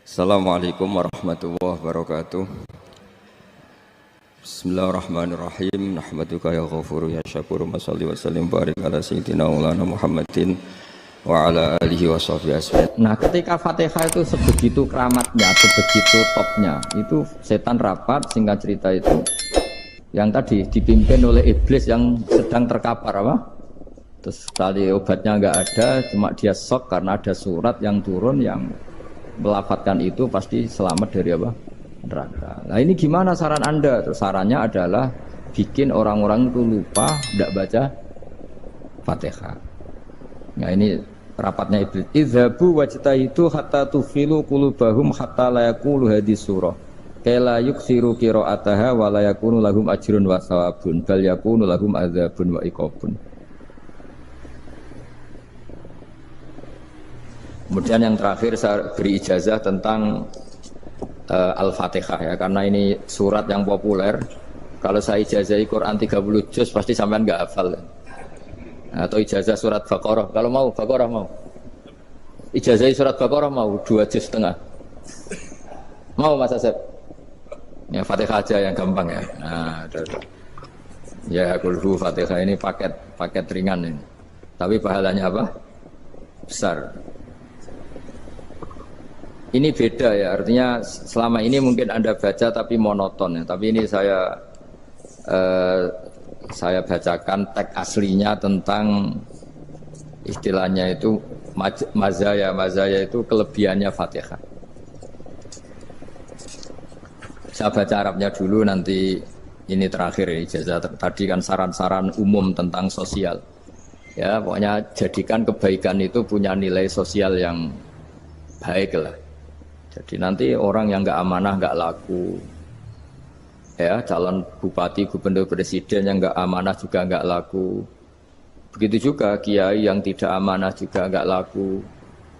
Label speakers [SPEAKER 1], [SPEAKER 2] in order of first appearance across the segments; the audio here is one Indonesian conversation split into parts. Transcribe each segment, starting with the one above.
[SPEAKER 1] Assalamualaikum warahmatullahi wabarakatuh. Bismillahirrahmanirrahim. Nahmaduka ya ghafuru ya syakuru. Mashalli wa sallim barik ala sayyidina maulana Muhammadin wa ala alihi wa sahbihi asmin. Nah, ketika Fatihah itu sebegitu keramatnya, sebegitu topnya, itu setan rapat, singkat cerita itu yang tadi dipimpin oleh iblis yang sedang terkapar apa? Terus tadi obatnya enggak ada, cuma dia shock karena ada surat yang turun yang melafatkan itu pasti selamat dari apa? Neraka. Nah ini gimana saran Anda? Terus sarannya adalah bikin orang-orang itu lupa tidak baca Fatihah. Nah ini rapatnya iblis. Idzabu wajtahidu hatta tufilu qulubahum hatta la yaqulu hadhihi surah. Kala yuksiru qira'ataha wa la yakunu lahum ajrun wa thawabun bal yakunu lahum adzabun wa iqabun. Kemudian yang terakhir saya beri ijazah tentang Al-Fatihah ya, karena ini surat yang populer. Kalau saya ijazahi Quran 30 juz pasti sampean nggak hafal. Atau ijazah surat Baqarah, kalau mau Baqarah mau. Ijazahi surat Baqarah mau 2 juz setengah. Mau Mas Asep? Ya Fatihah aja yang gampang ya. Nah, ya kulhu Fatihah ini paket ringan ini. Tapi pahalanya apa? Besar. Ini beda ya, artinya selama ini mungkin Anda baca tapi monoton ya. Tapi ini saya bacakan teks aslinya tentang istilahnya itu mazaya. Mazaya itu kelebihannya Fatihah. Saya baca Arabnya dulu, nanti ini terakhir ya, ijazah tadi kan saran-saran umum tentang sosial. Ya, pokoknya jadikan kebaikan itu punya nilai sosial yang baik lah. Jadi nanti orang yang nggak amanah nggak laku, ya calon bupati, gubernur, presiden yang nggak amanah juga nggak laku. Begitu juga kiai yang tidak amanah juga nggak laku,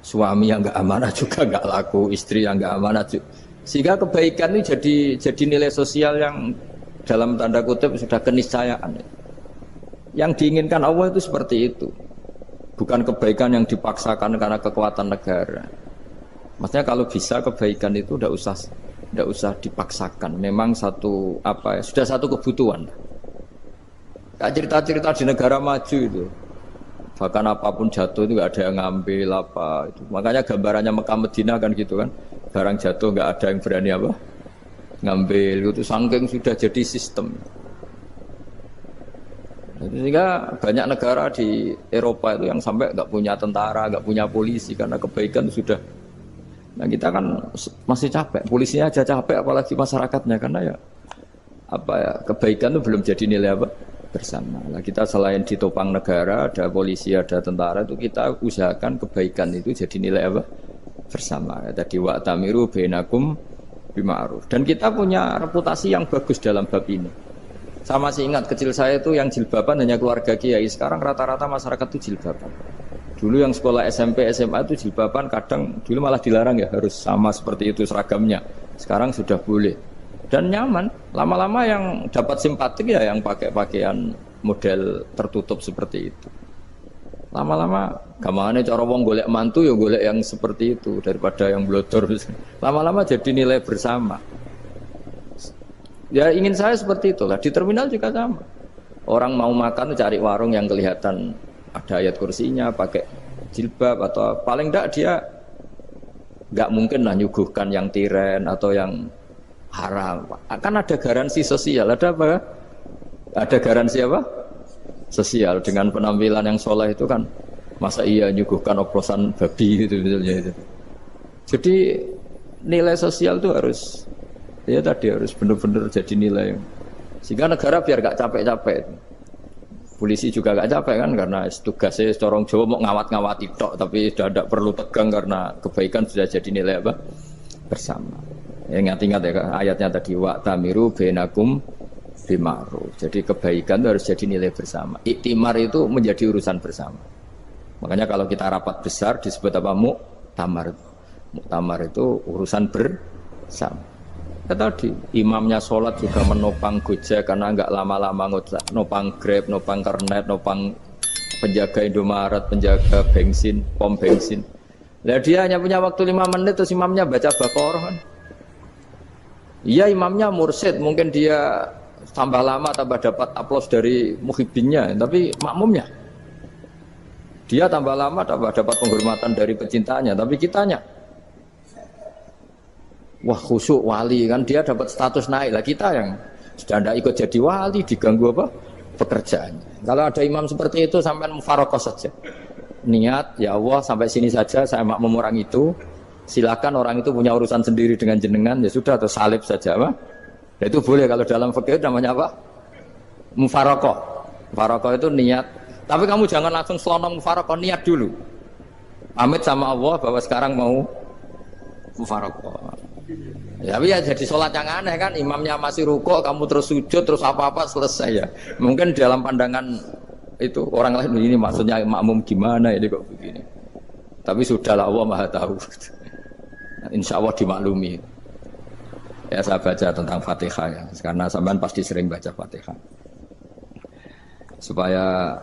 [SPEAKER 1] suami yang nggak amanah juga nggak laku, istri yang nggak amanah juga. Sehingga kebaikan ini jadi nilai sosial yang dalam tanda kutip sudah keniscayaan. Yang diinginkan Allah itu seperti itu, bukan kebaikan yang dipaksakan karena kekuatan negara. Maksudnya kalau bisa kebaikan itu tidak usah dipaksakan. Memang satu sudah satu kebutuhan. Kayak cerita-cerita di negara maju itu, bahkan apapun jatuh itu nggak ada yang ngambil apa itu. Makanya gambarannya Mekah Medina kan gitu kan, barang jatuh nggak ada yang berani apa ngambil. Itu saking sudah jadi sistem. Sehingga banyak negara di Eropa itu yang sampai nggak punya tentara, nggak punya polisi karena kebaikan sudah. Nah kita kan masih capek, polisinya aja capek apalagi masyarakatnya, karena ya kebaikan itu belum jadi nilai bersama. Nah kita selain ditopang negara, ada polisi, ada tentara, itu kita usahakan kebaikan itu jadi nilai bersama. Tadi wa'tamiru bainakum bima'ruf. Dan kita punya reputasi yang bagus dalam bab ini. Saya masih ingat kecil saya itu yang jilbaban hanya keluarga kiai. Sekarang rata-rata masyarakat itu jilbaban. Dulu yang sekolah SMP, SMA itu jilbaban kadang dulu malah dilarang ya, harus sama seperti itu seragamnya. Sekarang sudah boleh dan nyaman. Lama-lama yang dapat simpatik ya yang pakai pakaian model tertutup seperti itu. Lama-lama gamane cara wong golek mantu ya golek yang seperti itu daripada yang blodor. Lama-lama jadi nilai bersama. Ya ingin saya seperti itulah. Di terminal juga sama. Orang mau makan cari warung yang kelihatan ada ayat kursinya, pakai jilbab, atau paling enggak dia enggak mungkin lah nyuguhkan yang tiren atau yang haram. Kan ada garansi sosial, ada apa? Ada garansi apa? Sosial dengan penampilan yang soleh itu kan, masa iya nyuguhkan oplosan babi gitu misalnya itu. Jadi nilai sosial itu harus benar-benar jadi nilai. Sehingga negara biar enggak capek-capek. Polisi juga gak capek kan, karena tugasnya corong Jawa mau ngawat-ngawati tok, tapi sudah tidak perlu tegang karena kebaikan sudah jadi nilai bersama. Ya, ingat-ingat ya ayatnya tadi, wa'tamiru bainakum bima'ruf. Jadi kebaikan itu harus jadi nilai bersama. Iktimar itu menjadi urusan bersama. Makanya kalau kita rapat besar disebut apa? Muktamar. Muktamar itu urusan bersama. Tadi imamnya sholat juga menopang Gojek karena nggak lama-lama nopang Grab, nopang Kernet, nopang penjaga Indomaret, penjaga bensin, pom bensin. Lah dia hanya punya waktu 5 menit terus imamnya baca Baqarah kan. Iya imamnya mursyid, mungkin dia tambah lama tambah dapat aplaus dari muhibbinnya, tapi makmumnya dia tambah lama tambah dapat penghormatan dari pecintanya, tapi kitanya wah khusyuk wali kan, dia dapat status naik lah, kita yang sudah tidak ikut jadi wali diganggu apa pekerjaannya. Kalau ada imam seperti itu sampai mufarokoh saja, niat ya Allah sampai sini saja saya makmum orang itu, silakan orang itu punya urusan sendiri dengan jenengan ya sudah, atau salib saja apa. Ya, itu boleh kalau dalam fikih namanya apa? Mufarokoh. Mufarokoh itu niat. Tapi kamu jangan langsung selonong mufarokoh, niat dulu. Pamit sama Allah bahwa sekarang mau mufarokoh. Ya, tapi ya jadi sholat yang aneh kan, imamnya masih rukuk, kamu terus sujud, terus apa-apa selesai ya. Mungkin dalam pandangan itu orang lain ini maksudnya makmum gimana ini kok begini. Tapi sudahlah Allah Maha tahu. Insya Allah dimaklumi. Ya saya baca tentang Fatihah ya, karena sampean pasti sering baca Fatihah. Supaya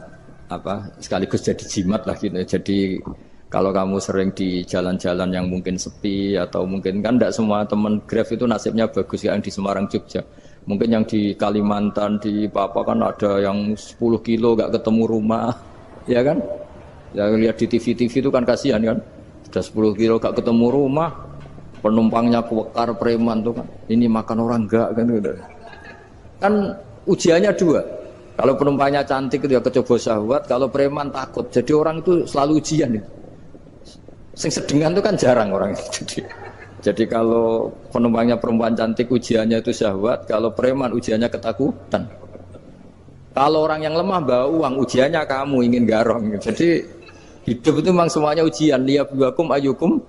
[SPEAKER 1] apa sekaligus jadi jimat lah gitu. Jadi kalau kamu sering di jalan-jalan yang mungkin sepi atau mungkin kan tidak semua teman Grab itu nasibnya bagus yang di Semarang Jogja. Mungkin yang di Kalimantan di Papua kan ada yang 10 kilo gak ketemu rumah, ya kan? Ya lihat di TV-TV itu kan kasihan kan. Sudah 10 kilo gak ketemu rumah, penumpangnya kewekar preman tuh kan. Ini makan orang enggak kan gitu. Kan ujiannya dua. Kalau penumpangnya cantik itu ya kecoba syahwat, kalau preman takut. Jadi orang itu selalu ujian itu. Sing sedengan itu kan jarang orang itu. Jadi kalau penumpangnya perempuan cantik ujiannya itu syahwat, kalau preman ujiannya ketakutan. Kalau orang yang lemah bawa uang ujiannya kamu ingin garong. Jadi hidup itu memang semuanya ujian. Liyabluwakum ayyukum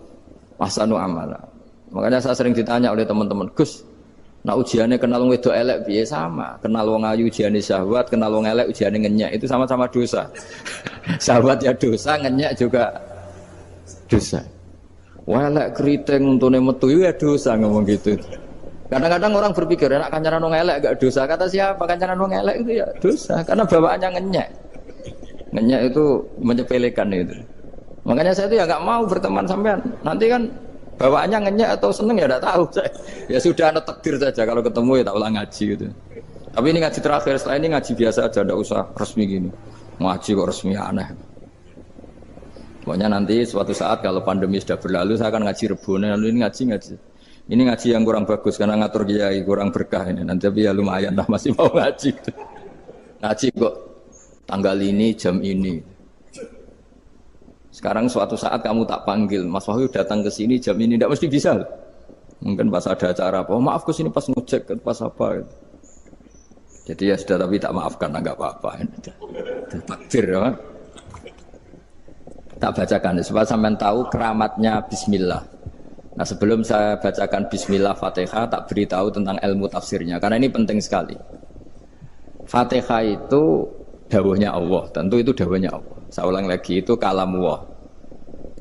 [SPEAKER 1] ahsanu amala. Makanya saya sering ditanya oleh teman-teman, Gus, nah ujiannya kenal wong wedok elek piye sama? Kenal wong ayu ujiannya syahwat, kenal wong elek ujiannya ngenyek, itu sama-sama dosa. Syahwat ya dosa, ngenyek juga dosa. Wah elek keriting untune metu ya dosa ngomong gitu. Kadang-kadang orang berpikir enak kancanan wong elek gak dosa. Kata siapa? Kancanan wong elek itu ya dosa karena bawaannya ngenyek. Ngenyek itu menyepelekan itu. Makanya saya itu ya nggak mau berteman sampean. Nanti kan bawaannya ngenyek atau seneng ya tidak tahu. Ya sudah ada takdir saja kalau ketemu ya tak ulang ngaji gitu. Tapi ini ngaji terakhir, setelah ini ngaji biasa aja, tidak usah resmi gini. Ngaji kok resmi aneh. Pokoknya nanti suatu saat kalau pandemi sudah berlalu saya akan ngaji Rebone, lalu ini ngaji. Ini ngaji yang kurang bagus karena ngatur kiai kurang berkah ini. Nanti tapi ya lumayan lah masih mau ngaji. Ngaji kok tanggal ini jam ini. Sekarang suatu saat kamu tak panggil, Mas Wahyu datang ke sini jam ini, tidak mesti bisa. Mungkin pas ada acara apa, oh, maaf ke sini pas ngecek, pas apa. Gitu. Jadi ya sudah tapi tak maafkan, enggak apa-apa. Takdir ya. Tak bacakan supaya sampean tahu keramatnya Bismillah. Nah sebelum saya bacakan Bismillah Fatihah, tak beritahu tentang ilmu tafsirnya karena ini penting sekali. Fatihah itu dawuhnya Allah, tentu itu dawuhnya Allah. Saya ulang lagi itu kalam Allah.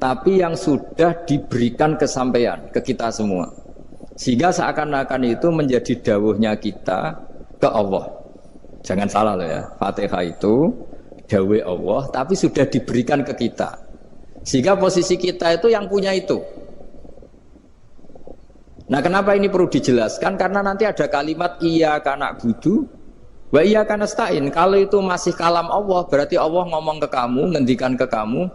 [SPEAKER 1] Tapi yang sudah diberikan kesampaian ke kita semua, sehingga seakan-akan itu menjadi dawuhnya kita ke Allah. Jangan salah loh ya, Fatihah itu dawuh Allah, tapi sudah diberikan ke kita. Sehingga posisi kita itu yang punya itu. Nah kenapa ini perlu dijelaskan? Karena nanti ada kalimat iyyaka na'budu wa iyyaka nasta'in. Kalau itu masih kalam Allah, berarti Allah ngomong ke kamu, ngendikan ke kamu,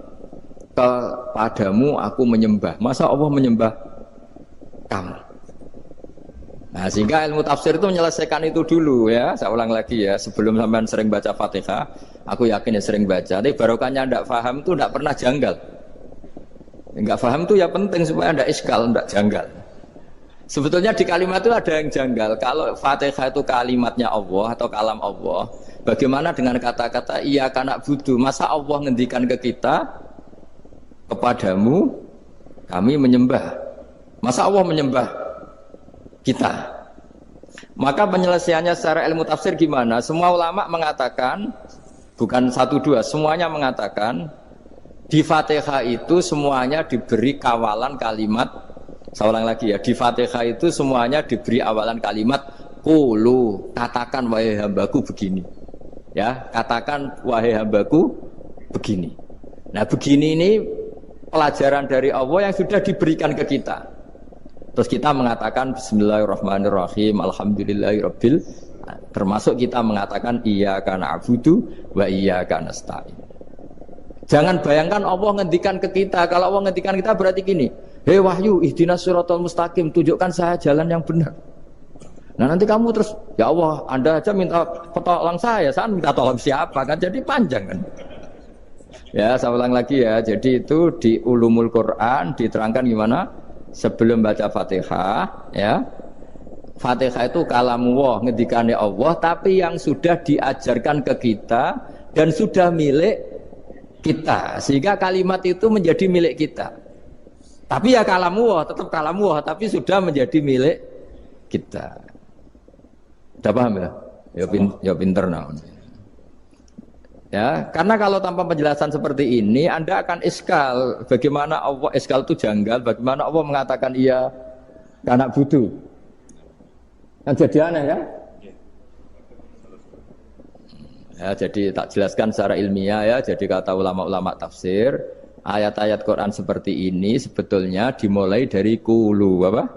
[SPEAKER 1] kepadamu aku menyembah. Masa Allah menyembah kamu? Nah sehingga ilmu tafsir itu menyelesaikan itu dulu ya. Saya ulang lagi ya, sebelum sampean sering baca Fatihah, aku yakin ya sering baca. Tapi barokahnya tidak paham itu tidak pernah janggal. Enggak paham itu ya penting supaya tidak iskal, tidak janggal. Sebetulnya di kalimat itu ada yang janggal. Kalau Fatihah itu kalimatnya Allah atau kalam Allah, bagaimana dengan kata-kata iyyaka na'budu? Masa Allah ngendikan ke kita, kepadamu kami menyembah. Masa Allah menyembah kita? Maka penyelesaiannya secara ilmu tafsir gimana? Semua ulama mengatakan, bukan satu dua, semuanya mengatakan di Fatihah itu semuanya diberi kawalan kalimat. Saya ulang lagi ya, di Fatihah itu semuanya diberi awalan kalimat qulu, katakan wahai hambaku begini. Ya, katakan wahai hambaku begini. Nah, begini ini pelajaran dari Allah yang sudah diberikan ke kita. Terus kita mengatakan Bismillahirrahmanirrahim, Alhamdulillahirabbil, termasuk kita mengatakan iyyaka na'budu wa iyyaka nasta'in. Jangan bayangkan Allah ngendikan ke kita. Kalau Allah ngendikan kita berarti gini, hei wahyu, ihdinas siratal mustaqim, tunjukkan saya jalan yang benar. Nah nanti kamu terus, ya Allah, Anda aja minta tolong saya minta tolong siapa kan? Jadi panjang kan. Ya, saya ulang lagi ya. Jadi itu di Ulumul Quran diterangkan gimana? Sebelum baca Fatihah, ya. Fatihah itu kalamullah, ngendikane Allah, tapi yang sudah diajarkan ke kita dan sudah milik kita. Sehingga kalimat itu menjadi milik kita. Tapi ya kalamullah, tetap kalamullah, tapi sudah menjadi milik kita. Udah paham ya? Ya pinter nah. Ya, karena kalau tanpa penjelasan seperti ini Anda akan iskal. Bagaimana Allah, iskal itu janggal, bagaimana Allah mengatakan iya karena butuh. Yang jadi aneh ya? Ya, jadi tak jelaskan secara ilmiah ya. Jadi kata ulama-ulama tafsir, ayat-ayat Quran seperti ini sebetulnya dimulai dari qulu apa?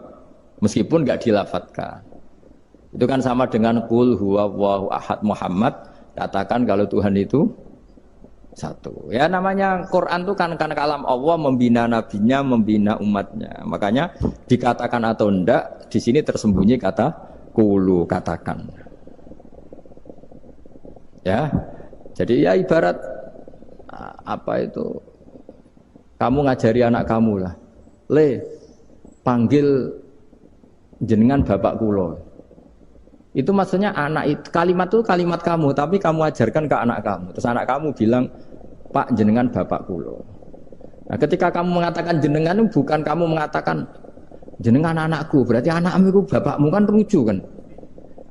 [SPEAKER 1] Meskipun enggak dilafatkan. Itu kan sama dengan qul huwallahu ahad Muhammad. Katakan kalau Tuhan itu satu. Ya namanya Quran itu kan kalam Allah, membina nabinya, membina umatnya. Makanya dikatakan atau enggak, di sini tersembunyi kata qulu, katakan. Ya. Jadi ya ibarat apa itu? Kamu ngajari anak kamu lah. Le, panggil jenengan bapak kula. Itu maksudnya anak itu, kalimat itu kalimat kamu, tapi kamu ajarkan ke anak kamu. Terus anak kamu bilang, Pak jenengan bapak kulo. Nah ketika kamu mengatakan jenengan, bukan kamu mengatakan jenengan anakku, berarti anakmu itu bapakmu, kan lucu kan.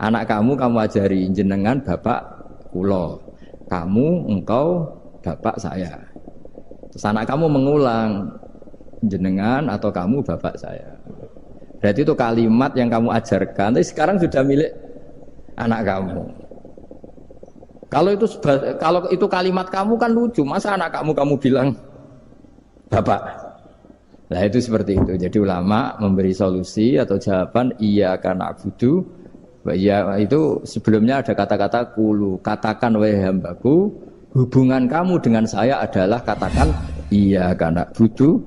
[SPEAKER 1] Anak kamu ajari jenengan bapak kulo, kamu engkau bapak saya. Terus anak kamu mengulang jenengan atau kamu bapak saya. Berarti itu kalimat yang kamu ajarkan, tapi sekarang sudah milik anak kamu. Kalau itu kalimat kamu kan lucu, masa anak kamu bilang bapak. Nah itu seperti itu. Jadi ulama memberi solusi atau jawaban iyyaka na'budu wa iya, itu sebelumnya ada kata-kata qulu, katakan wahai hambaku, hubungan kamu dengan saya adalah katakan iyyaka na'budu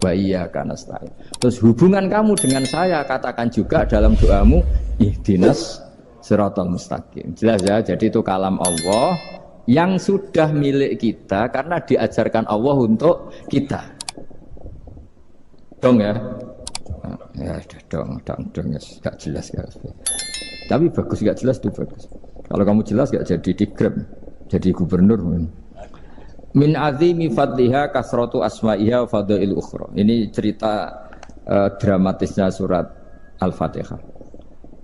[SPEAKER 1] wa iyyaka nasta'in. Terus hubungan kamu dengan saya katakan juga dalam doamu ihdinas siratal mustaqim. Jelas ya, jadi itu kalam Allah yang sudah milik kita karena diajarkan Allah untuk kita. Dong ya. Ya dong ya, gak jelas ya. Tapi bagus, gak jelas itu bagus. Kalau kamu jelas gak jadi digrab, jadi gubernur. Min azimi fadliha kasratu asma'iha wa fadail ukhra. Ini cerita dramatisnya surat Al-Fatihah.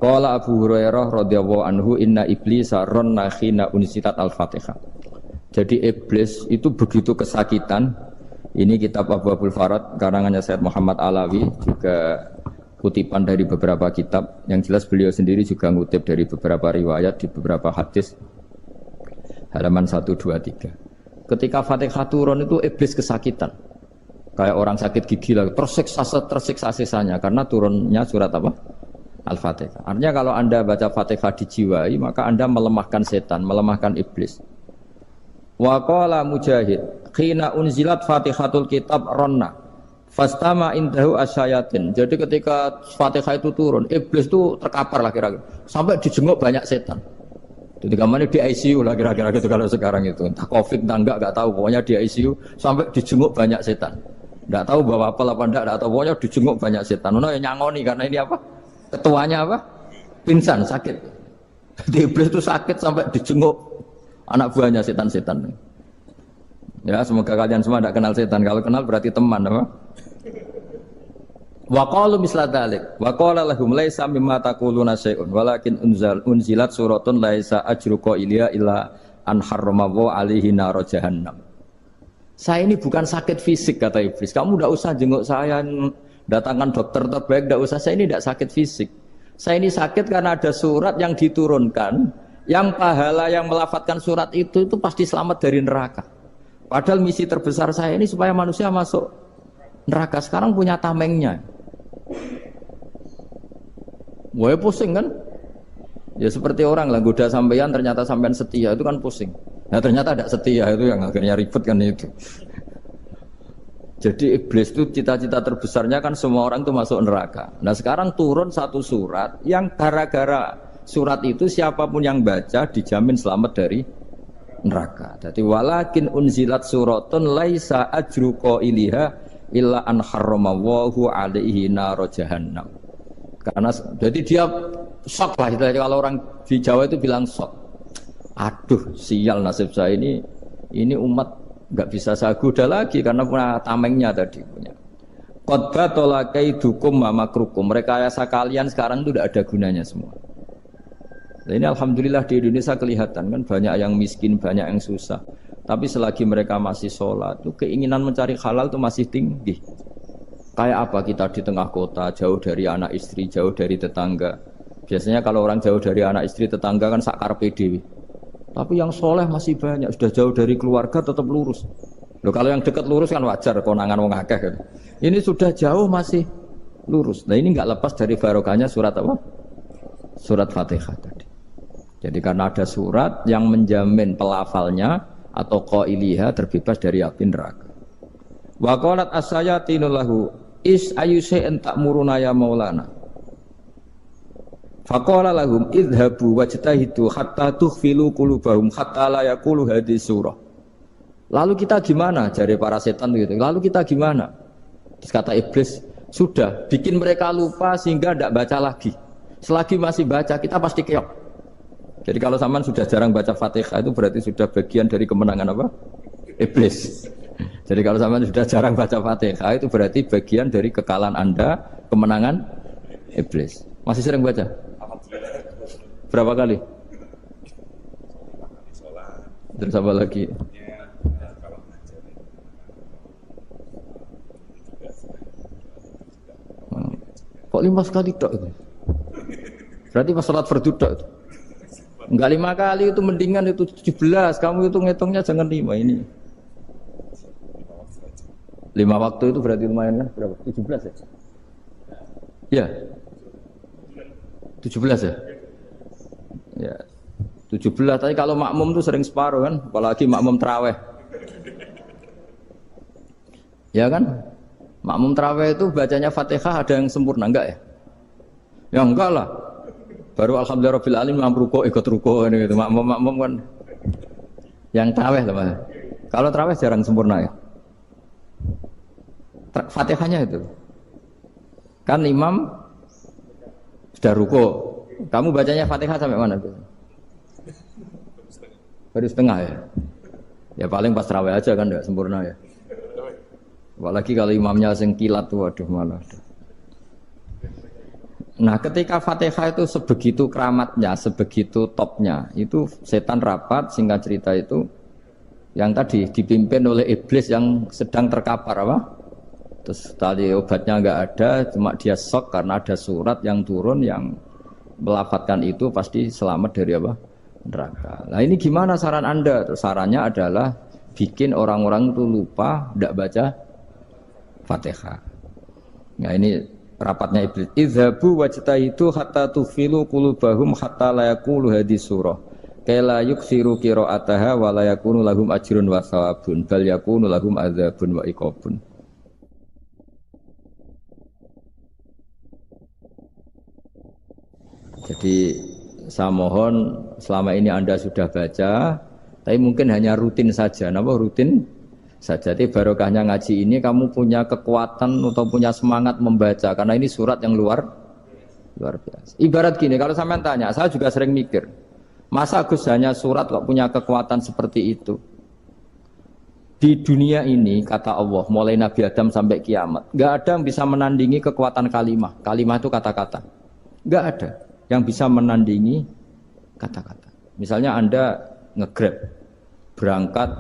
[SPEAKER 1] Qala Abu Hurairah radhiyallahu anhu inna iblisa ranna khina unsitat Al-Fatihah. Jadi iblis itu begitu kesakitan. Ini kitab Abwaabul Farad karangannya Sayyid Muhammad Alawi, juga kutipan dari beberapa kitab. Yang jelas beliau sendiri juga ngutip dari beberapa riwayat di beberapa hadis. Halaman 123. Ketika Fatihah turun itu iblis kesakitan. Kayak orang sakit gigi lah, tersiksa sisanya karena turunnya surat apa? Al-Fatihah. Artinya kalau Anda baca Fatihah dijiwai, maka Anda melemahkan setan, melemahkan iblis. Wa qala Mujahid, khina unzilat Fatihatul Kitab ronna fastama indahu asyayatin. Jadi ketika Fatihah itu turun, iblis itu terkapar lah kira-kira. Sampai dijenguk banyak setan. Jadi kemana di ICU lah kira-kira gitu kalau sekarang itu. Entah Covid entah enggak tahu, pokoknya di ICU sampai dijenguk banyak setan. Enggak tahu bawa apa enggak tahu, pokoknya dijenguk banyak setan. Ono yang nyangoni karena ini apa? Ketuanya apa? Pingsan, sakit. Jadi iblis itu sakit sampai dijenguk anak buahnya setan-setan. Ya, semoga kalian semua tidak kenal setan. Kalau kenal berarti teman, apa? Wa qalu misla dzalik. Wa qala lahum laisa mimma taquluna syai'un walakin unzilat suratun laisa ajru qailiya illa an harrama alaihi nar jahannam. Saya ini bukan sakit fisik kata iblis. Kamu tidak usah jenguk saya, datangkan dokter terbaik, tidak usah. Saya ini tidak sakit fisik. Saya ini sakit karena ada surat yang diturunkan, yang pahala yang melafatkan surat itu pasti selamat dari neraka. Padahal misi terbesar saya ini supaya manusia masuk neraka sekarang punya tamengnya. Wah pusing kan? Ya seperti orang lah goda sampeyan ternyata sampean setia itu kan pusing. Nah ternyata tidak setia itu yang akhirnya ribet kan itu. Jadi iblis itu cita-cita terbesarnya kan semua orang itu masuk neraka. Nah sekarang turun satu surat yang gara-gara surat itu siapapun yang baca dijamin selamat dari neraka. Jadi walakin unzilat suratun laisa ajru qailiha illa an harramallahu alaihi nar jahannam. Karena jadi dia shock lah itu kalau orang di Jawa itu bilang shock. Aduh sial nasib saya ini umat nggak bisa saya goda lagi karena punya tamengnya tadi punya. Qad batala kaidukum wa makrukum. Rekayasa kalian sekarang itu tidak ada gunanya semua. Nah, ini alhamdulillah di Indonesia kelihatan kan banyak yang miskin, banyak yang susah. Tapi selagi mereka masih sholat, itu keinginan mencari halal itu masih tinggi. Kayak apa kita di tengah kota, jauh dari anak istri, jauh dari tetangga. Biasanya kalau orang jauh dari anak istri, tetangga kan sakar PDW. Tapi yang soleh masih banyak, sudah jauh dari keluarga tetap lurus. Loh, kalau yang dekat lurus kan wajar, konangan wong akeh kan. Ini sudah jauh masih lurus. Nah ini nggak lepas dari barokahnya surat apa? Surat Fatihah tadi. Jadi karena ada surat yang menjamin pelafalnya atau qailiha terbebas dari api neraka. Wa qalat as-sayatinu lahu is ayyusai'in ta'muruna ya maulana. Faqala lahum idhabu wajtahidu hatta tukhfilu qulubahum hatta la yaqulu hadhihi surah. Lalu kita gimana? Jari para setan gitu. Lalu kita gimana? Terus kata iblis, sudah bikin mereka lupa sehingga tidak baca lagi. Selagi masih baca kita pasti keok. Jadi kalau sampean sudah jarang baca Fatihah itu berarti sudah bagian dari kemenangan apa? Iblis. Jadi kalau sampean sudah jarang baca Fatihah itu berarti bagian dari kekalahan Anda, kemenangan iblis. Masih sering baca? Berapa kali? Terus apa lagi? Kok 5 kali tok itu? Berarti pas sholat fardu tok itu? Enggak 5 kali itu mendingan itu 17. Kamu itu ngitungnya jangan 5 ini. 5 waktu itu berarti lumayan kan? Berapa? 17 ya? Ya. 17 ya? Ya. 17 tapi kalau makmum tuh sering separuh kan, apalagi makmum tarawih. Ya kan? Makmum tarawih itu bacanya Fatihah ada yang sempurna enggak ya? Ya enggak lah. Baru alhamdulillahirabbil alamin ruko ikut ruko ini gitu. Makmum kan yang tarawih lah. Kalau tarawih jarang sempurna ya. Fatihahnya itu. Kan imam sudah ruko. Kamu bacanya Fatihah sampai mana tuh? Baru setengah ya. Ya paling pas tarawih aja kan enggak sempurna ya. Apalagi kalau imamnya sing kilat tuh waduh malah. Nah ketika Fatihah itu sebegitu keramatnya, sebegitu topnya, itu setan rapat singkat cerita itu yang tadi dipimpin oleh iblis yang sedang terkapar apa? Terus tadi obatnya nggak ada, cuma dia shock karena ada surat yang turun yang melafatkan itu pasti selamat dari apa? Neraka. Nah ini gimana saran Anda? Sarannya adalah bikin orang-orang itu lupa, tidak baca Fatihah. Nah ini rapatnya iblis. Idzabu wajtahidu hatta tufilu qulubahum hatta la yaqulu hadhihi surah. Kala yuksiru qira'ataha wa la yakunu lahum ajrun wa thawabun bal yakunu lahum adzabun wa iqabun. Jadi saya mohon selama ini Anda sudah baca, tapi mungkin hanya rutin saja. Napa rutin saja? Jadi barokahnya ngaji ini kamu punya kekuatan atau punya semangat membaca karena ini surat yang luar biasa. Ibarat gini, kalau sampean tanya, saya juga sering mikir, masa Gus hanya surat kok punya kekuatan seperti itu? Di dunia ini kata Allah, mulai Nabi Adam sampai kiamat, nggak ada yang bisa menandingi kekuatan kalimah. Kalimah itu kata-kata, nggak ada yang bisa menandingi kata-kata. Misalnya Anda nge-grab, berangkat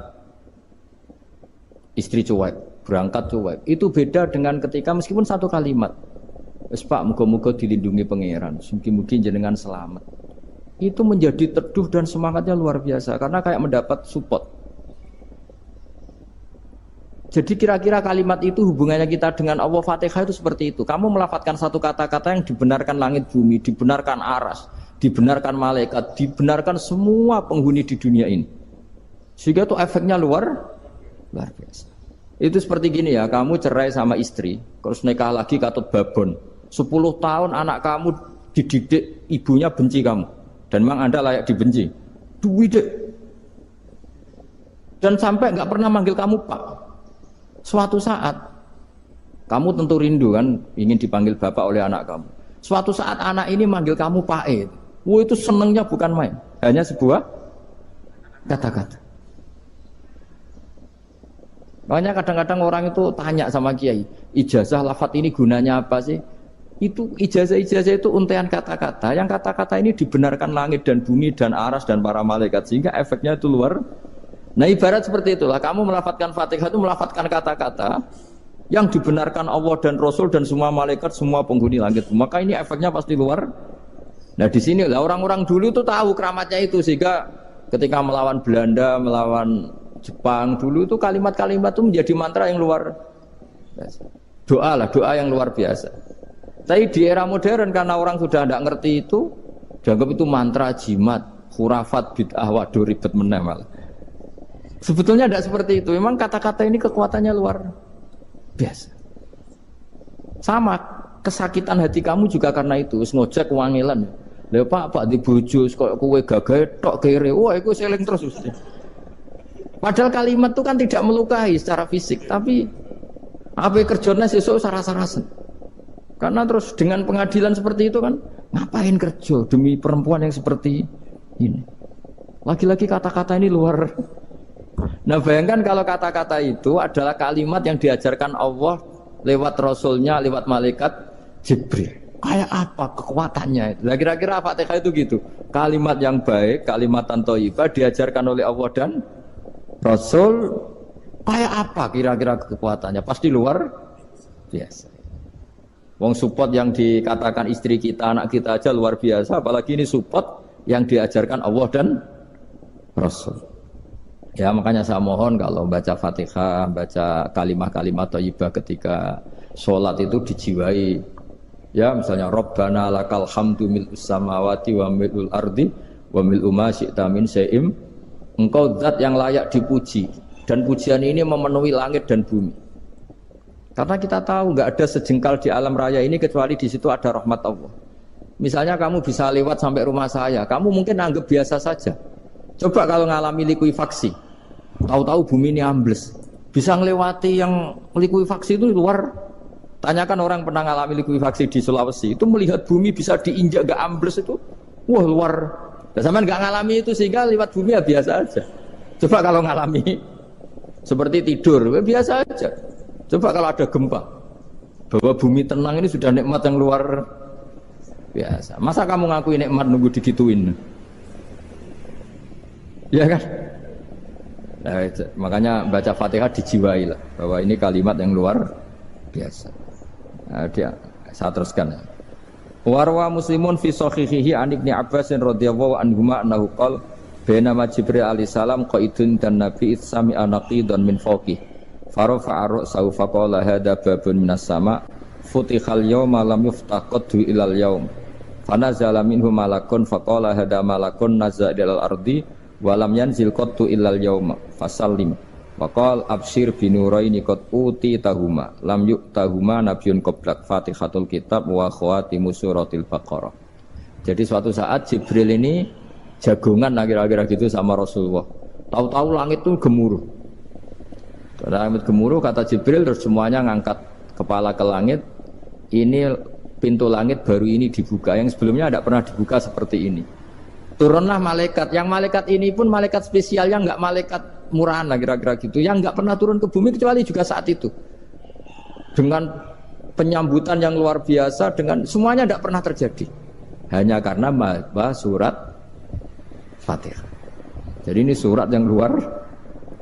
[SPEAKER 1] istri cuek, berangkat cuek. Itu beda dengan ketika meskipun satu kalimat. Wes Pak, muga-muga dilindungi pangeran, mugi-mugi jenengan selamat. Itu menjadi teduh dan semangatnya luar biasa karena kayak mendapat support. Jadi kira-kira kalimat itu hubungannya kita dengan Allah, Fatihah itu seperti itu. Kamu melafadzkan satu kata-kata yang dibenarkan langit bumi, dibenarkan aras, dibenarkan malaikat, dibenarkan semua penghuni di dunia ini. Sehingga itu efeknya luar biasa. Itu seperti gini ya, kamu cerai sama istri, terus nikah lagi katut babon. 10 tahun anak kamu dididik, ibunya benci kamu. Dan memang Anda layak dibenci. Duwidek. Dan sampai nggak pernah manggil kamu Pak. Suatu saat kamu tentu rindu kan ingin dipanggil bapak oleh anak kamu. Suatu saat anak ini manggil kamu Pak E. Wah, itu senengnya bukan main. Hanya sebuah kata-kata. Makanya kadang-kadang orang itu tanya sama kiai, ijazah lafadz ini gunanya apa sih? Itu ijazah-ijazah itu untaian kata-kata. Yang kata-kata ini dibenarkan langit dan bumi dan aras dan para malaikat, sehingga efeknya itu luar. Nah ibarat seperti itulah, kamu melafadzkan Fatihah itu melafadzkan kata-kata yang dibenarkan Allah dan Rasul dan semua malaikat, semua penghuni langit. Maka ini efeknya pasti luar. Nah di sini lah orang-orang dulu itu tahu keramatnya itu, sehingga ketika melawan Belanda, melawan Jepang dulu itu kalimat-kalimat itu menjadi mantra yang luar biasa. Doa lah, doa yang luar biasa. Tapi di era modern karena orang sudah tidak ngerti itu, dianggap itu mantra, jimat, khurafat, bid'ah, waduh ribet meneh malah. Sebetulnya tidak seperti itu. Memang kata-kata ini kekuatannya luar biasa. Sama kesakitan hati kamu juga karena itu. Ngojek wangilan. Lha Pak di bojo kok kowe gagah tok kere. Wah, iku seling terus mesti. Padahal kalimat itu kan tidak melukai secara fisik, tapi apa kerjanya sesuk saras-sarasen. Karena terus dengan pengadilan seperti itu kan ngapain kerja demi perempuan yang seperti ini. Lagi-lagi kata-kata ini luar. Nah bayangkan kalau kata-kata itu adalah kalimat yang diajarkan Allah lewat Rasulnya, lewat malaikat Jibril. Kayak apa kekuatannya itu? Nah kira-kira Fatihah itu gitu. Kalimat yang baik, kalimatan thayyibah diajarkan oleh Allah dan Rasul. Kayak apa kira-kira kekuatannya? Pasti luar biasa. Wong support yang dikatakan istri kita, anak kita aja luar biasa. Apalagi ini support yang diajarkan Allah dan Rasul. Ya makanya saya mohon kalau baca Fatihah, baca kalimat-kalimat thayyibah ketika sholat itu dijiwai. Ya misalnya Rabbana lakal hamdu mil'us samawati wa mil'ul ardi wa mil'u ma syi'ta min syai'im. Engkau zat yang layak dipuji dan pujian ini memenuhi langit dan bumi. Karena kita tahu nggak ada sejengkal di alam raya ini kecuali di situ ada rahmat Allah. Misalnya kamu bisa lewat sampai rumah saya, kamu mungkin anggap biasa saja. Coba kalau ngalami likuifaksi, tahu-tahu bumi ini ambles, bisa ngelewati yang likuifaksi itu luar. Tanyakan orang pernah ngalami likuifaksi di Sulawesi, itu melihat bumi bisa diinjak gak ambles itu, wah luar. Dan sampean gak ngalami itu sehingga lewat bumi ya biasa aja. Coba kalau ngalami seperti tidur, ya biasa aja. Coba kalau ada gempa, bahwa bumi tenang ini sudah nikmat yang luar biasa. Masa kamu ngaku nikmat nunggu digituin? Ya kan? Nah, makanya baca Fatihah dijiwai lah bahwa ini kalimat yang luar biasa. Nah, saya teruskan. Warwa Muslimun fi sahihihi an Ibnu Abbas radhiyallahu anhuma annahu qala bainama Jibril alaihi salam qaidun dan Nabi sami anaqidan min fawqih farafa'a ra'sahu faqala hadza babun minas sama futihal yawma lam yuftaqadhu ilal yaum fanazala minhu malakun faqala hadza malakun nazza ilal ardi walam yanzil qattu illal yauma fasallim waqal absyir binuraini qad uti tahuma lam yu'tahuma nabiyyun qablak Fatihatul kitab wa khawatimu suratil baqarah. Jadi suatu saat Jibril ini jagongan kira-kira gitu sama Rasulullah. Tahu-tahu langit itu gemuruh. Karena langit gemuruh kata Jibril terus semuanya ngangkat kepala ke langit. Ini pintu langit baru ini dibuka, yang sebelumnya tidak pernah dibuka seperti ini. Turunlah malaikat, yang malaikat ini pun malaikat spesial, yang enggak malaikat murahan lah kira-kira gitu, yang enggak pernah turun ke bumi kecuali juga saat itu. Dengan penyambutan yang luar biasa, dengan semuanya tidak pernah terjadi. Hanya karena bahas surat Fatihah. Jadi ini surat yang luar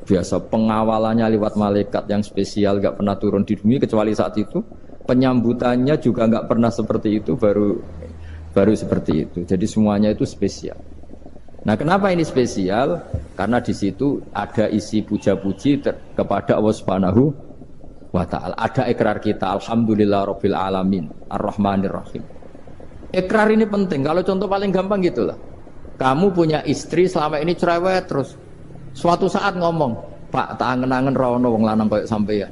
[SPEAKER 1] biasa, pengawalannya lewat malaikat yang spesial, enggak pernah turun di bumi kecuali saat itu. Penyambutannya juga enggak pernah seperti itu, baru seperti itu. Jadi semuanya itu spesial. Nah, kenapa ini spesial? Karena di situ ada isi puja-puji kepada Allah Subhanahu wa ta'ala. Ada ikrar kita, alhamdulillah rabbil alamin, ar-rahmanir rahim. Ikrar ini penting. Kalau contoh paling gampang gitulah. Kamu punya istri selama ini cerewet terus. Suatu saat ngomong, "Pak, tak angen-angen ra ono wong lanang koyo sampeyan."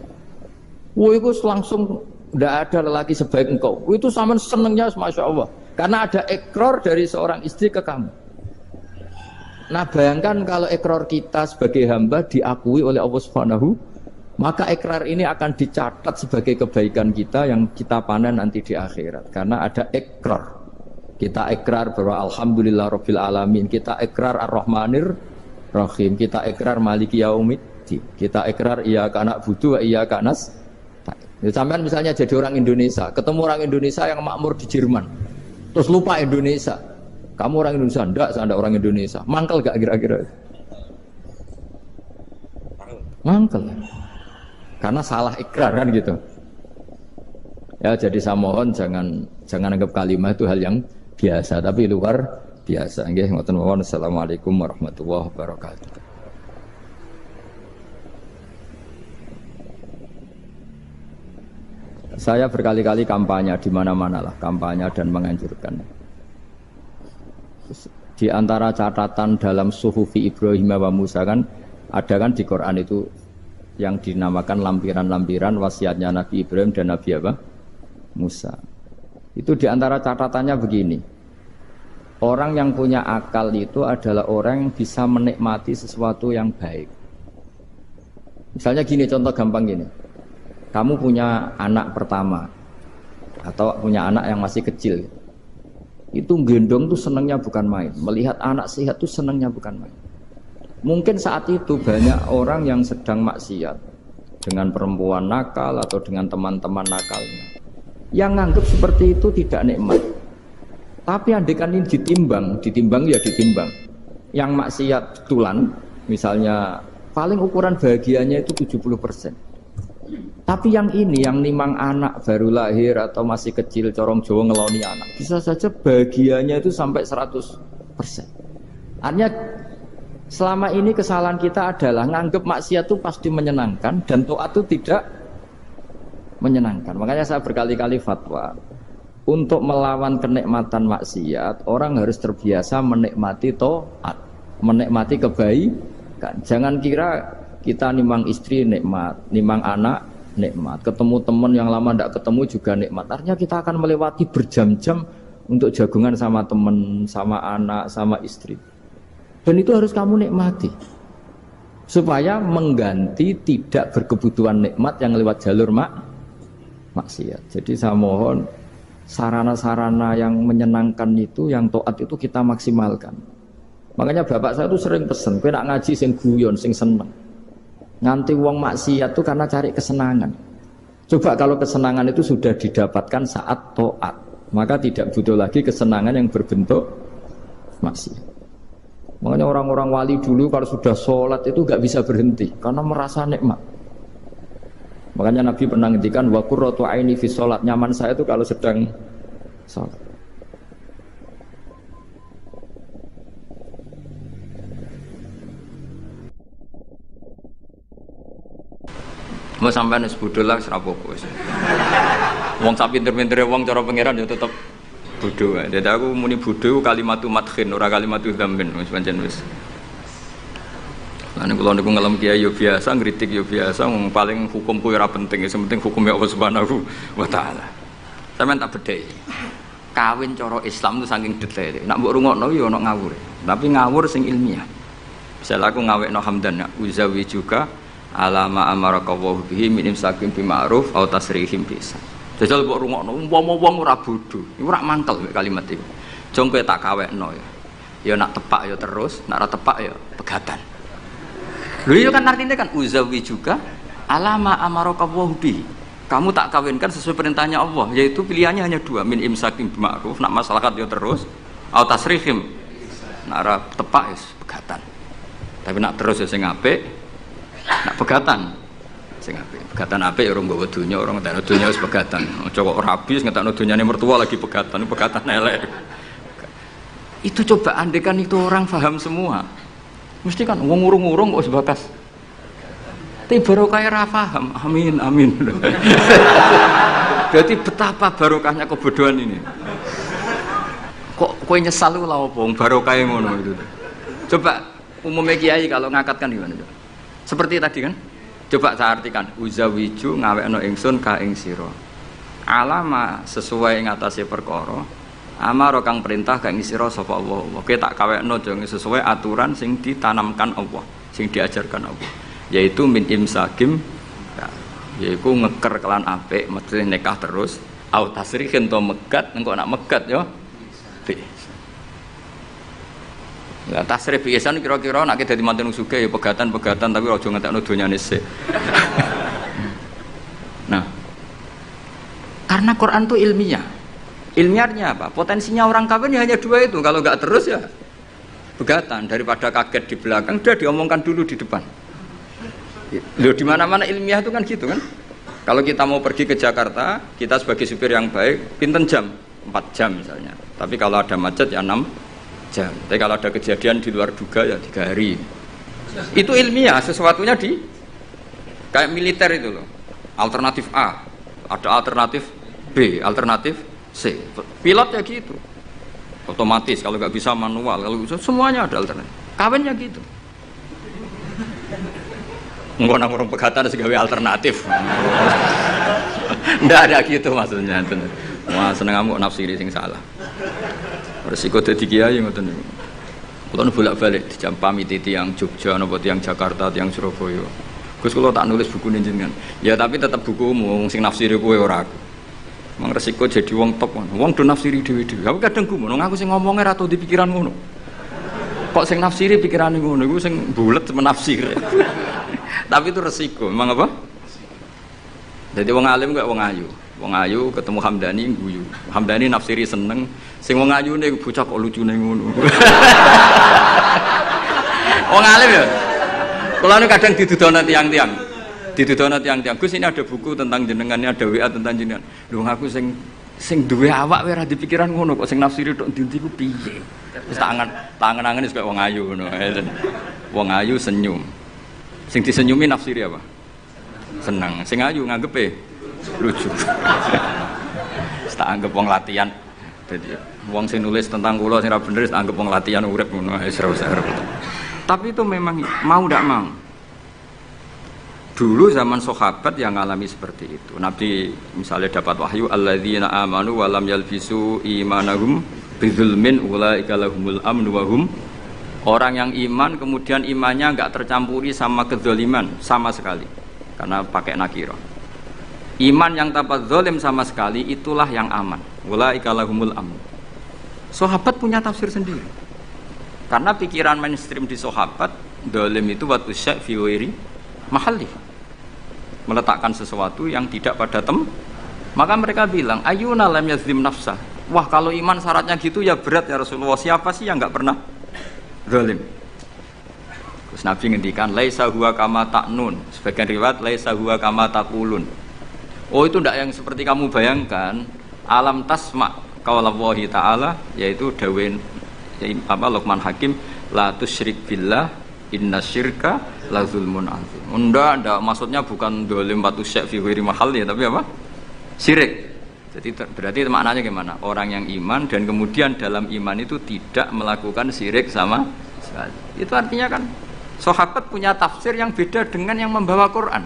[SPEAKER 1] Wah, itu langsung tidak ada lelaki sebaik engkau. Itu sama senengnya, masya Allah. Karena ada ikrar dari seorang istri ke kamu. Nah, bayangkan kalau ikrar kita sebagai hamba diakui oleh Allah Subhanahu, maka ikrar ini akan dicatat sebagai kebaikan kita yang kita panen nanti di akhirat. Karena ada ikrar. Kita ikrar bahwa alhamdulillah rabbil alamin. Kita ikrar ar-rahmanir rahim. Kita ikrar maliki yaumiddin. Kita ikrar iyyaka na'budu wa iyyaka nasta'in. Ya, sampean misalnya jadi orang Indonesia, ketemu orang Indonesia yang makmur di Jerman, terus lupa Indonesia. Kamu orang Indonesia? Enggak, saya enggak orang Indonesia. Mangkel gak kira-kira? Mangkel. Karena salah ikrar kan gitu. Ya, jadi saya mohon jangan anggap kalimat itu hal yang biasa, tapi luar biasa. Nggih, ngoten mawon. Assalamualaikum warahmatullahi wabarakatuh. Saya berkali-kali kampanye di mana-mana lah, kampanye dan menganjurkan. Di antara catatan dalam Suhufi Ibrahim wa Musa kan ada kan di Quran itu yang dinamakan lampiran-lampiran wasiatnya Nabi Ibrahim dan Nabi apa? Musa. Itu di antara catatannya begini. Orang yang punya akal itu adalah orang yang bisa menikmati sesuatu yang baik. Misalnya gini, contoh gampang gini. Kamu punya anak pertama atau punya anak yang masih kecil, itu gendong tuh senangnya bukan main. Melihat anak sehat tuh senangnya bukan main. Mungkin saat itu banyak orang yang sedang maksiat dengan perempuan nakal atau dengan teman-teman nakalnya, yang nganggap seperti itu tidak nikmat. Tapi andaikan ini ditimbang ya ditimbang. Yang maksiat betulan, misalnya paling ukuran bahagianya itu 70%. Tapi yang ini, yang nimang anak baru lahir atau masih kecil, corong Jawa ngeloni anak, bisa saja bahagianya itu sampai 100%. Artinya selama ini kesalahan kita adalah nganggep maksiat itu pasti menyenangkan dan taat itu tidak menyenangkan. Makanya saya berkali-kali fatwa, untuk melawan kenikmatan maksiat, orang harus terbiasa menikmati taat, menikmati kebaikan. Jangan kira kita nimang istri nikmat, nimang anak nikmat, ketemu teman yang lama tidak ketemu juga nikmat. Artinya kita akan melewati berjam-jam untuk jagungan sama teman, sama anak, sama istri. Dan itu harus kamu nikmati supaya mengganti tidak berkebutuhan nikmat yang lewat jalur maksiat. Jadi saya mohon sarana-sarana yang menyenangkan itu, yang taat itu kita maksimalkan. Makanya bapak saya itu sering pesen, kowe nak ngaji sing guyon, sing seneng. Nganti wong maksiat itu karena cari kesenangan. Coba kalau kesenangan itu sudah didapatkan saat taat, maka tidak butuh lagi kesenangan yang berbentuk maksiat. Makanya orang-orang wali dulu kalau sudah sholat itu gak bisa berhenti karena merasa nikmat. Makanya Nabi pernah ngendikan wa qurratu aini fi sholat, nyaman saya itu kalau sedang sholat. Mau sampean wis bodho lah ora apa-apa wis. Wong sak pinter-pintere wong cara pangeran ya tetep bodho. Dadi aku muni bodho kalimatu madkhin ora kalimatu dzambin wis pancen wis. Lan kula niku ngelem kiai yo biasa, ngritik yo biasa, wong paling hukumku ora penting, sing penting hukumnya Allah Subhanahu wa taala. Sampeyan tak bedheki. Kawin cara Islam itu saking detail. Nek mbok rungokno yo ana ngawur. Tapi ngawur sing ilmiah. Misal aku ngawekno hamdan uzawi juga alama amarakallahu bihi min imsakin bi ma'ruf au tasrihim bisa. Jajal kok rungokno umpama wong ora bodho, iku ora mangkel mek kalimat iki. Jong kowe tak kawekno ya. Ya nak tepak ya terus, nak ora tepak ya pegatan. Lho iya kan artinya kan uzawi juga alama amarakallahu bihi. Kamu tak kawinkan sesuai perintahnya Allah, yaitu pilihannya hanya dua, min imsakin bi ma'ruf, nak maslahat ya terus, au tasrihim. Nak ora tepak ya pegatan. Tapi nak terus ya sing apik. Nak pegatan sing apik. Pegatan apik ya orang bawa dunya, orang ngetakno dunya wis pegatan. Aja kok rabi wis ngetakno dunyane mertua lagi pegatan elek. Itu coba andekan itu orang paham semua. Mesti kan wong urung-urung kok sebatas. Tapi barokah ora paham. Amin amin. Berarti betapa barokahnya kebodohan ini. Kok kowe nyesal lho apa wong barokah ngono itu. Coba umumnya kiai kalau ngakatkan gimana coba? Seperti tadi kan? Coba saya artikan, uzawiju ngawekno ingsun ka ing sira. Alama sesuai ngatasi perkara. Amaro kang perintah ka ing sira sapa Allah. Kowe tak kawekno aja sesuai aturan sing ditanamkan Allah, sing diajarkan Allah. Yaitu min imsakim, yaitu ngeker kelan apik, mesti nikah terus. Au tasrihin to megat, engko nak megat ya. Lah tasrif biasa kira-kira nek dadi manten sugih ya pegatan-pegatan tapi aja ngentekno donyane sik. Nah, karena Quran itu ilmiah. Ilmiahnya apa? Potensinya orang kawin ya hanya dua itu. Kalau enggak terus ya pegatan, daripada kaget di belakang sudah diomongkan dulu di depan. Loh di mana-mana ilmiah itu kan gitu kan? Kalau kita mau pergi ke Jakarta, kita sebagai supir yang baik, pinten jam? 4 jam misalnya. Tapi kalau ada macet ya 6 jam. Tapi kalau ada kejadian di luar duga ya 3 hari. Itu ilmiah, sesuatunya di kayak militer itu loh. Alternatif A, ada alternatif B, alternatif C. Pilot ya gitu. Otomatis kalau nggak bisa manual, kalau bisa semuanya ada alternatif. Kawin ya gitu. Enggak nang orang pegatan segawe alternatif. Ndak ada gitu maksudnya. Wah seneng kamu nafsiri sing salah. Resiko dadi kiai ngoten niku. Kula bolak-balik dijampami tiyang Jogja napa tiyang Jakarta, tiyang Surabaya. Gus kula tak nulis buku jenengan. Ya tapi tetap bukumu sing nafsiri kowe ora aku. Mang resiko jadi wong top. Wong do nafsiri dhewe-dhewe. Aku kadang gumun aku sing ngomongnya ra tau di pikiran ngono. Kok sing nafsiri pikirane ngono iku sing bulet menafsir. Tapi itu resiko, memang apa? Jadi wong alim gak wong ayu. Wong ayu ketemu Hamdani guyu. Hamdani nafsiri seneng, sing wong ayune bocah kok lucune ngono. Wong alim ya. Kula nu kadang didudono tiang-tiang. Didudono tiang-tiang. Gus ini ada buku tentang jenengannya, ada WA tentang jenengan. Lho aku sing duwe awak wae ora dipikiran ngono kok sing nafsiri tok ndi-ndi ku piye. Wis tangan-tangan wis kaya wong ayu ngono. Wong ayu senyum. Sing disenyumi nafsiri apa? Senang. Sing ayu nganggepe lucu. Tak anggap wong latihan. Dadi wong sing nulis tentang kula sing ra bener tak anggap wong latihan urip ngono wis ora usah repot. Tapi itu memang mau ndak mau. Dulu zaman sahabat yang ngalami seperti itu. Nabi misalnya dapat wahyu alladzina amanu wa lam yalbisu imanahum bidzulmin ulaika lahumul amnu wa hum. Orang yang iman kemudian imannya enggak tercampuri sama kezaliman sama sekali karena pakai nakirah. Iman yang tanpa zalim sama sekali itulah yang aman. Ulaika lahumul amn. Sahabat punya tafsir sendiri. Karena pikiran mainstream di sahabat, zalim itu watu syai' fi ghairi mahalli. Meletakkan sesuatu yang tidak pada maka mereka bilang ayyuna lam yazlim nafsa. Wah kalau iman syaratnya gitu ya berat ya Rasulullah. Siapa sih yang enggak pernah zalim? Terus Nabi ngendikan laisa huwa kama ta'nun. Sebagian riwayat laisa huwa kama taqulun. Oh itu tidak yang seperti kamu bayangkan. Alam tasma qaulallahi ta'ala, yaitu dawuh Luqman Hakim, la tusyrik billah innasyirka la zulmun azim. Ndak maksudnya bukan zalim batu syai' fi ghairi mahal ya, tapi apa? Syirik. Jadi berarti maknanya gimana? Orang yang iman dan kemudian dalam iman itu tidak melakukan syirik sama sekali. Itu artinya kan sahabat punya tafsir yang beda dengan yang membawa Quran.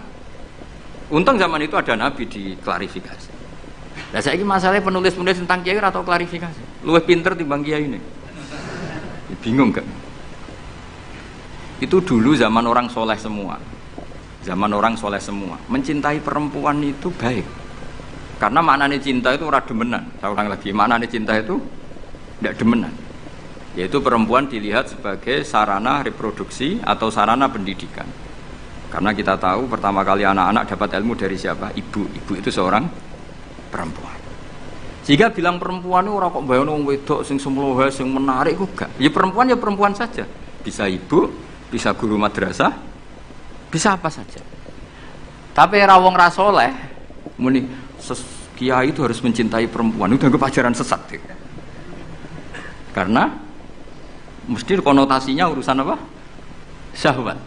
[SPEAKER 1] Untung zaman itu ada Nabi diklarifikasi. Nah saya ini masalahnya penulis-penulis tentang kiai atau klarifikasi. Luwih pinter timbang kiai ini. Bingung kan? Itu dulu zaman orang soleh semua. Zaman orang soleh semua. Mencintai perempuan itu baik. Karena maknanya cinta itu ora demenan. Saya ulang lagi, maknanya cinta itu tidak demenan. Yaitu perempuan dilihat sebagai sarana reproduksi atau sarana pendidikan. Karena kita tahu pertama kali anak-anak dapat ilmu dari siapa? Ibu. Ibu itu seorang perempuan. Jika bilang perempuan itu ora kok bayangno wong wedok sing semlohe sing menarik kok gak. Ya perempuan saja. Bisa ibu, bisa guru madrasah, bisa apa saja. Tapi ra wong ra saleh muni kiai itu harus mencintai perempuan. Itu dianggap ajaran sesat. Karena Mesti konotasinya urusan apa? Syahwat.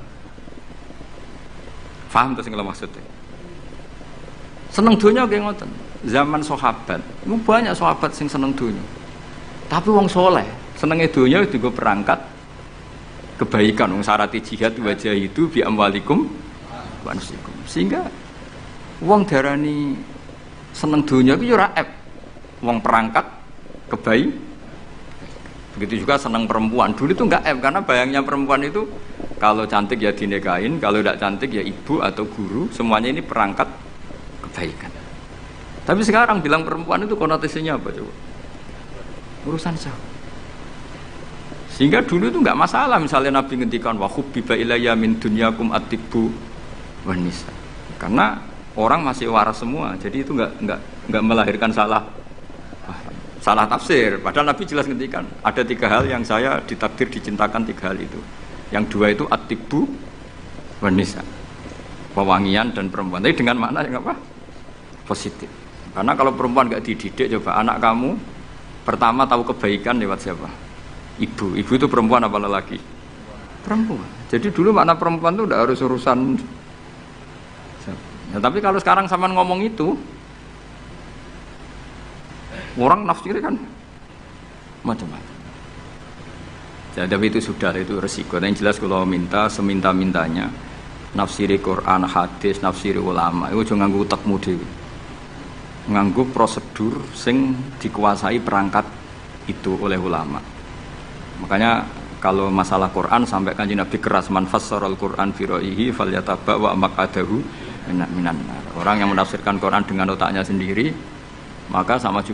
[SPEAKER 1] Paham tuh sing maksudnya? Seneng dunia kayak ngoten. Zaman sahabat, itu banyak sahabat sing seneng dunia. Tapi wong soleh, senenge dunia itu juga perangkat kebaikan. Wong syarati jihad wajah itu bi amwalikum wa anfusikum. Sehingga wong darani seneng dunia itu ora ep. Wong perangkat kebaikan. Begitu juga senang perempuan. Dulu itu enggak F karena bayangnya perempuan itu kalau cantik ya dinikahin, kalau tidak cantik ya ibu atau guru, semuanya ini perangkat kebaikan. Tapi sekarang bilang perempuan itu konotasinya apa coba? Urusan syahwat. Sehingga dulu itu enggak masalah misalnya Nabi ngendikan wa hubbiba ilayya min dunyakum at-tibbu wan nisa. Karena orang masih waras semua, jadi itu enggak melahirkan salah tafsir. Padahal Nabi jelas ngendikan ada 3 hal yang saya ditakdir dicintakan, 3 hal itu. Yang 2 itu at-tibbu wan nisa, pewangian dan perempuan. Tapi dengan makna yang apa? Positif. Karena kalau perempuan enggak dididik, coba anak kamu pertama tahu kebaikan lewat siapa? Ibu. Ibu itu perempuan apa lelaki? Perempuan. Jadi dulu makna perempuan itu udah harus urusan. Ya, tapi kalau sekarang sampean ngomong itu, orang nafsiri kan macam-macam. Jadi itu sudah, itu resiko. Yang jelas kalau minta seminta-mintanya nafsiri Quran, hadis, nafsiri ulama itu jangan nganggo utekmu dhewe. Nganggo prosedur sing dikuasai perangkat itu oleh ulama. Makanya kalau masalah Quran sampai Kanjeng Nabi keras, man fassaral Quran fi ra'yihi falyataba wa maqadahu minan nar. Orang yang menafsirkan Quran dengan otaknya sendiri maka sama juga